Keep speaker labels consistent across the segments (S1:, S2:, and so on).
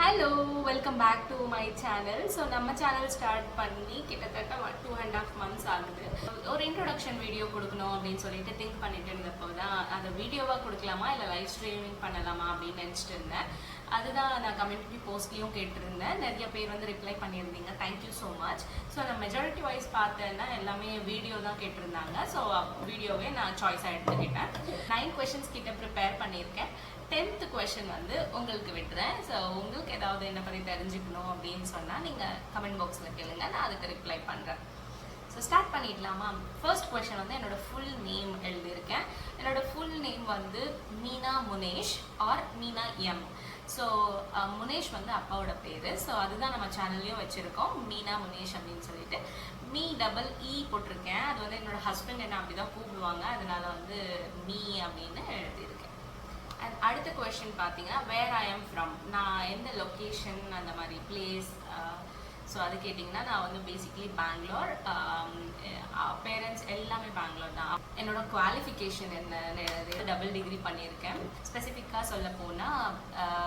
S1: Hello welcome back to my channel. So நம்ம channel start பண்ணி கிட்டத்தட்ட 2.5 months ஆகுது. ஒரு இன்ட்ரொடக்ஷன் வீடியோ கொடுக்கணும் அப்படின்னு சொல்லிட்டு திங்க் பண்ணிட்டு இருந்தப்போ தான் அதை வீடியோவாக கொடுக்கலாமா இல்லை லைவ் ஸ்ட்ரீமிங் பண்ணலாமா அப்படின்னு நினச்சிட்டு இருந்தேன். அதுதான் நான் கம்யூனிட்டி போஸ்ட்லேயும் கேட்டிருந்தேன். நிறைய பேர் வந்து ரிப்ளை பண்ணியிருந்தீங்க. Thank you so much. ஸோ நான் மெஜாரிட்டி வைஸ் பார்த்தேன்னா எல்லாமே வீடியோ தான் கேட்டிருந்தாங்க. ஸோ வீடியோவே நான் சாய்ஸாக எடுத்துக்கிட்டேன். 9 questions கிட்ட ப்ரிப்பேர் பண்ணியிருக்கேன். 10th question வந்து உங்களுக்கு விட்டுறேன். ஸோ உங்களுக்கு ஏதாவது என்ன பற்றி தெரிஞ்சுக்கணும் அப்படின்னு சொன்னால் நீங்கள் கமெண்ட் பாக்ஸில் கேளுங்க, நான் அதுக்கு ரிப்ளை பண்ணுறேன். ஸோ ஸ்டார்ட் பண்ணிடலாமா? ஃபர்ஸ்ட் கொஷின் வந்து என்னோட ஃபுல் நேம் எழுதியிருக்கேன். என்னோட ஃபுல் நேம் வந்து Meena Munesh R Meena M. So Munesh வந்து அப்பாவோட பேர். ஸோ அதுதான் நம்ம சேனல்லையும் வச்சுருக்கோம், மீனா முனேஷ் அப்படின்னு சொல்லிட்டு. மீ டபுள் இ போட்டிருக்கேன். அது வந்து என்னோட ஹஸ்பண்ட் என்ன அப்படி தான் கூப்பிடுவாங்க, அதனால வந்து மீ அப்படின்னு எழுதியிருக்கேன். அண்ட் அடுத்த கொஷின் பார்த்தீங்கன்னா வேர் ஐ எம் ஃப்ரம், நான் எந்த லொக்கேஷன் அந்த மாதிரி பிளேஸ். ஸோ அது கேட்டிங்கன்னா நான் வந்து பேசிக்லி பெங்களூர். பேரண்ட்ஸ் எல்லாமே பெங்களூர் தான். என்னோட குவாலிஃபிகேஷன் என்ன, டபுள் டிகிரி பண்ணியிருக்கேன். ஸ்பெசிஃபிக்காக சொல்ல போனால்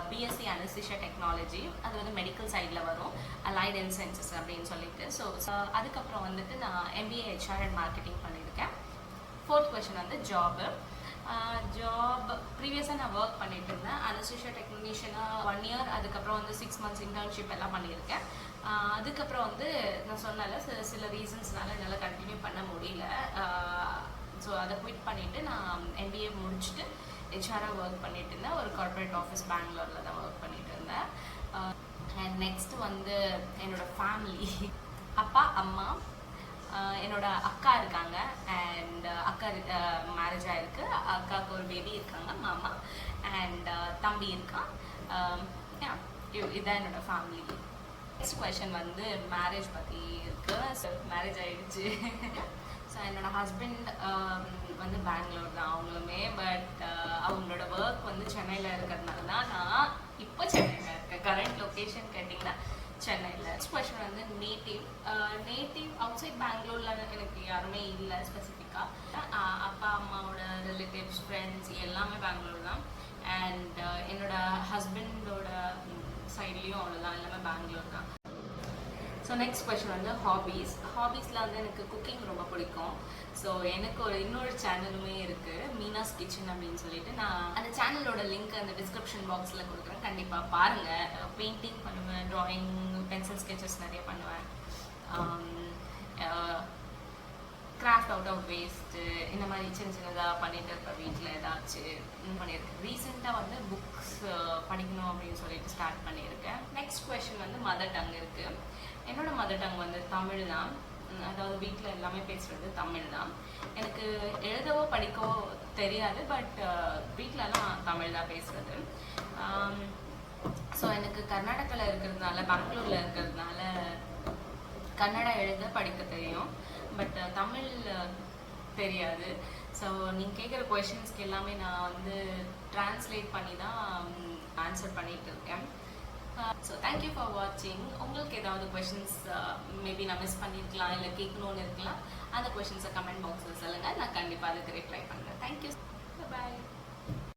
S1: பிஎஸ்சி அனஸ்தீசியா டெக்னாலஜி, அது வந்து மெடிக்கல் சைடில் வரும், அலைட் அண்ட் சயின்சஸ் அப்படின்னு சொல்லிட்டு. ஸோ அதுக்கப்புறம் வந்துட்டு நான் எம்பிஏ ஹெச்ஆர் அண்ட் மார்க்கெட்டிங் பண்ணியிருக்கேன். 4th கொஷின் வந்து ஜாபு. ஜாப் ப்ரீவியஸாக நான் ஒர்க் பண்ணிட்டு இருந்தேன் அனஸ்தீசியா டெக்னீஷியனாக 1 year. அதுக்கப்புறம் வந்து 6 months இன்டர்ன்ஷிப் எல்லாம் பண்ணியிருக்கேன். அதுக்கப்புறம் வந்து நான் சொன்னால சில ரீசன்ஸ்னால என்னால் கண்டினியூ பண்ண முடியல. ஸோ அதை குவிட் பண்ணிவிட்டு நான் எம்பிஏ முடிச்சுட்டு ஹெச்ஆராக ஒர்க் பண்ணிட்டு இருந்தேன். ஒரு கார்பரேட் ஆஃபீஸ் பெங்களூரில் தான் ஒர்க் பண்ணிட்டு இருந்தேன். அண்ட் நெக்ஸ்ட் வந்து என்னோடய ஃபேமிலி, அப்பா அம்மா, என்னோட அக்கா இருக்காங்க. அண்ட் அக்கா மேரேஜ் ஆகிருக்கு. அக்காவுக்கு ஒரு பேபி இருக்காங்க, மாமா. அண்ட் தம்பி இருக்கான். இதுதான் என்னோட ஃபேமிலி. நெக்ஸ்ட் கொஷின் வந்து மேரேஜ் பற்றி இருக்கு. ஸோ மேரேஜ் ஆகிடுச்சு. ஸோ என்னோட ஹஸ்பண்ட் வந்து பெங்களூர் தான் அவங்களுமே. பட் அவங்களோட ஒர்க் வந்து சென்னையில் இருக்கிறதுனால தான் நான் இப்போ சென்னையில் இருக்கேன். கரண்ட் லொக்கேஷன் கேட்டிங்கன்னா சென்னையில். நெக்ஸ்ட் கொஷின் வந்து நேட்டிவ் அவுட் சைட் பெங்களூரில் எனக்கு யாருமே இல்லை ஸ்பெசிஃபிக்காக. அப்பா அம்மாவோட ரிலேட்டிவ்ஸ் ஃப்ரெண்ட்ஸ் எல்லாமே பெங்களூர் தான். அண்ட் என்னோட ஹஸ்பண்டோட சைட்லேயும் அவ்வளோதான், எல்லாமே பெங்களூர் தான். ஸோ நெக்ஸ்ட் கொஷின் வந்து ஹாபீஸில் வந்து எனக்கு குக்கிங் ரொம்ப பிடிக்கும். ஸோ எனக்கு இன்னொரு சேனலுமே இருக்குது, மீனாஸ் கிச்சன் அப்படின்னு சொல்லிட்டு. நான் அந்த சேனலோட லிங்க் அந்த டிஸ்கிரிப்ஷன் பாக்ஸில் கொடுக்குறேன், கண்டிப்பாக பாருங்கள். பெயிண்டிங் பண்ணுவேன், ட்ராயிங், பென்சில் ஸ்கெச்சஸ் நிறைய பண்ணுவேன். கிராஃப்ட் அவுட் ஆஃப் வேஸ்ட்டு இந்த மாதிரி சின்னதாக பண்ணிட்டு இருப்பேன். வீட்டில் ஏதாச்சும் பண்ணியிருக்கேன். ரீசெண்டாக வந்து புக்ஸ் படிக்கணும் அப்படின்னு சொல்லிட்டு ஸ்டார்ட் பண்ணியிருக்கேன். நெக்ஸ்ட் கொஷின் வந்து மதர் டங் இருக்குது. என்னோட மதர் டங் வந்து தமிழ் தான். அதாவது வீட்டில் எல்லாமே பேசுகிறது தமிழ் தான். எனக்கு எழுதவோ படிக்கவோ தெரியாது, பட் வீட்டிலலாம் தமிழ் தான் பேசுகிறது. ஸோ எனக்கு கர்நாடகாவில் இருக்கிறதுனால, பெங்களூரில் இருக்கிறதுனால கன்னடா எழுத படிக்க தெரியும், பட் தமிழ் தெரியாது. ஸோ நீங்கள் கேட்குற கொஷின்ஸ்க்கு எல்லாமே நான் வந்து ட்ரான்ஸ்லேட் பண்ணி தான் ஆன்சர் பண்ணிகிட்டு இருக்கேன். ஸோ தேங்க்யூ ஃபார் வாட்சிங். உங்களுக்கு ஏதாவது கொஷின்ஸ் மேபி நான் மிஸ் பண்ணியிருக்கலாம், இல்லை கேட்கணுன்னு இருக்கலாம், அந்த கொஷின்ஸை கமெண்ட் பாக்ஸில் சொல்லுங்கள், நான் கண்டிப்பாக அதுக்கு ரிப்ளை பண்ணுறேன். தேங்க்யூ, பாய்.